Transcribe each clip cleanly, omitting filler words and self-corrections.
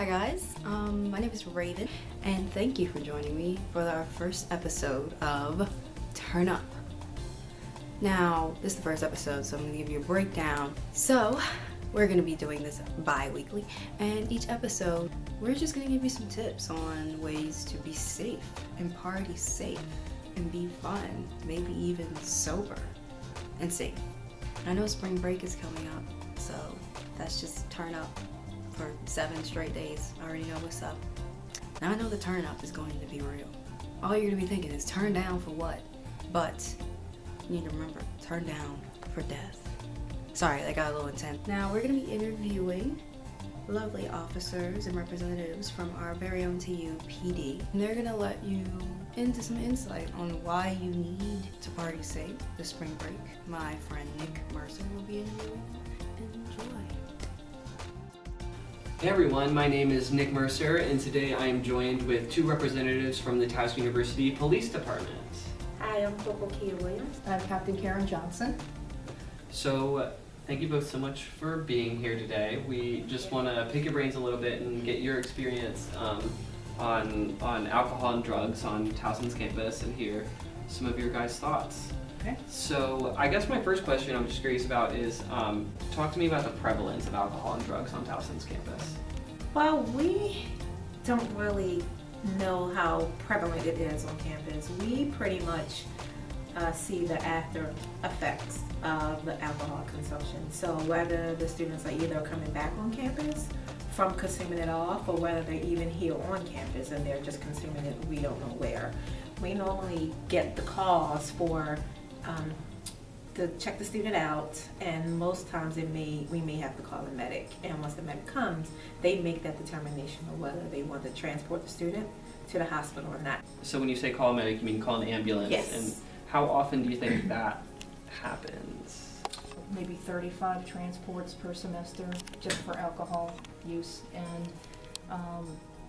Hi guys, my name is Raven, and thank you for joining me for our first episode of Turn Up. Now, this is the first episode, so I'm going to give you a breakdown. So, we're going to be doing this bi-weekly, and each episode, we're just going to give you some tips on ways to be safe, and party safe, and be fun, maybe even sober, and safe. I know spring break is coming up, so that's just turn up for 7 straight days. I already know what's up. Now I know the turn up is going to be real. All you're going to be thinking is turn down for what? But you need to remember, turn down for death. Sorry, that got a little intense. Now we're going to be interviewing lovely officers and representatives from our very own TU PD. And they're going to let you into some insight on why you need to party safe this spring break. My friend Nick Mercer will be interviewing. Enjoy. Hey everyone, my name is Nick Mercer, and today I am joined with 2 representatives from the Towson University Police Department. Hi, I'm Corporal Williams. I'm Captain Karen Johnson. So, thank you both so much for being here today. We just want to pick your brains a little bit and get your experience on alcohol and drugs on Towson's campus and hear some of your guys' thoughts. Okay. So, I guess my first question I'm just curious about is, talk to me about the prevalence of alcohol and drugs on Towson's campus. Well, we don't really know how prevalent it is on campus. We pretty much see the after effects of the alcohol consumption. So whether the students are either coming back on campus from consuming it off, or whether they're even here on campus and they're just consuming it, we don't know where. We normally get the calls for to check the student out, and most times we may have to call a medic, and once the medic comes, they make that determination of whether they want to transport the student to the hospital or not. So when you say call a medic, you mean call an ambulance? Yes. And how often do you think that happens? Maybe 35 transports per semester just for alcohol use, and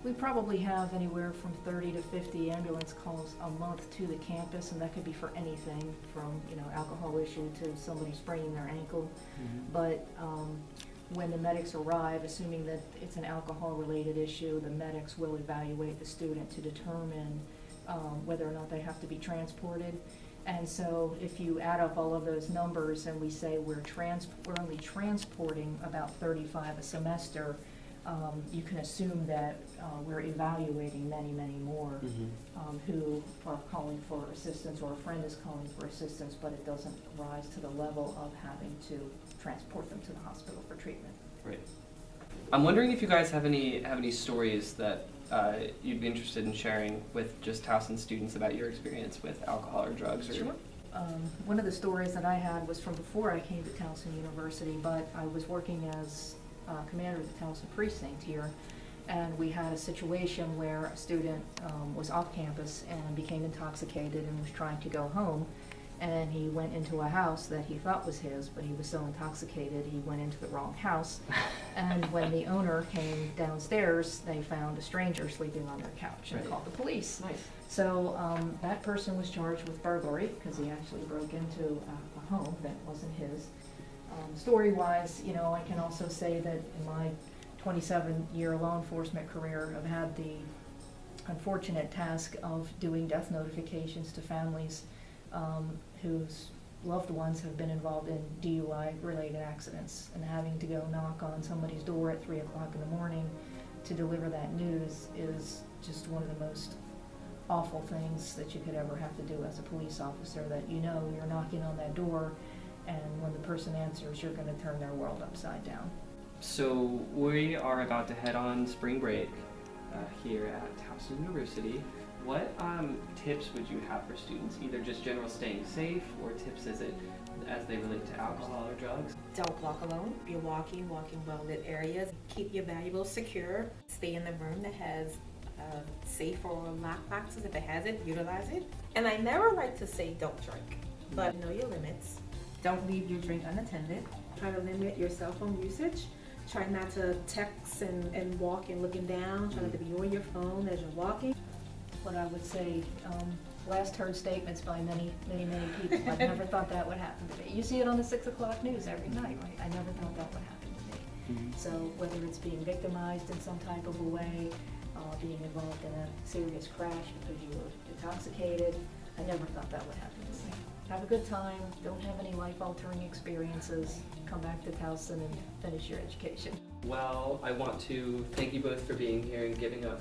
we probably have anywhere from 30 to 50 ambulance calls a month to the campus, and that could be for anything from, alcohol issue to somebody spraining their ankle. Mm-hmm. But when the medics arrive, assuming that it's an alcohol-related issue, the medics will evaluate the student to determine whether or not they have to be transported. And so if you add up all of those numbers and we say we're only transporting about 35 a semester, you can assume that we're evaluating many, many more who are calling for assistance, or a friend is calling for assistance, but it doesn't rise to the level of having to transport them to the hospital for treatment. Right. I'm wondering if you guys have any stories that you'd be interested in sharing with just Towson students about your experience with alcohol or drugs. Sure. One of the stories that I had was from before I came to Towson University, but I was working as commander of the Towson precinct here, and we had a situation where a student was off campus and became intoxicated and was trying to go home, and he went into a house that he thought was his, but he was so intoxicated he went into the wrong house. And when the owner came downstairs, they found a stranger sleeping on their couch and called the police. Nice. So that person was charged with burglary because he actually broke into a home that wasn't his. Story-wise, I can also say that in my 27-year law enforcement career, I've had the unfortunate task of doing death notifications to families whose loved ones have been involved in DUI-related accidents, and having to go knock on somebody's door at 3 o'clock in the morning to deliver that news is just one of the most awful things that you could ever have to do as a police officer, that you're knocking on that door, and when the person answers, you're going to turn their world upside down. So we are about to head on spring break here at Towson University. What tips would you have for students, either just general staying safe, or tips as they relate to alcohol or drugs? Don't walk alone. If you're walking well-lit areas. Keep your valuables secure. Stay in the room that has safe or lock boxes. If it has it, utilize it. And I never like to say don't drink, but know your limits. Don't leave your drink unattended. Try to limit your cell phone usage. Try not to text and walk and looking down. Try not to be on your phone as you're walking. What I would say, last heard statements by many, many, many people. I never thought that would happen to me. You see it on the 6 o'clock news every night, right? I never thought that would happen to me. So whether it's being victimized in some type of a way, being involved in a serious crash because you were intoxicated, I never thought that would happen to me. Have a good time, don't have any life-altering experiences, come back to Towson and finish your education. Well, I want to thank you both for being here and giving up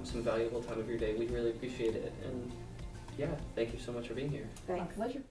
some valuable time of your day. We really appreciate it. And yeah, thank you so much for being here. My pleasure.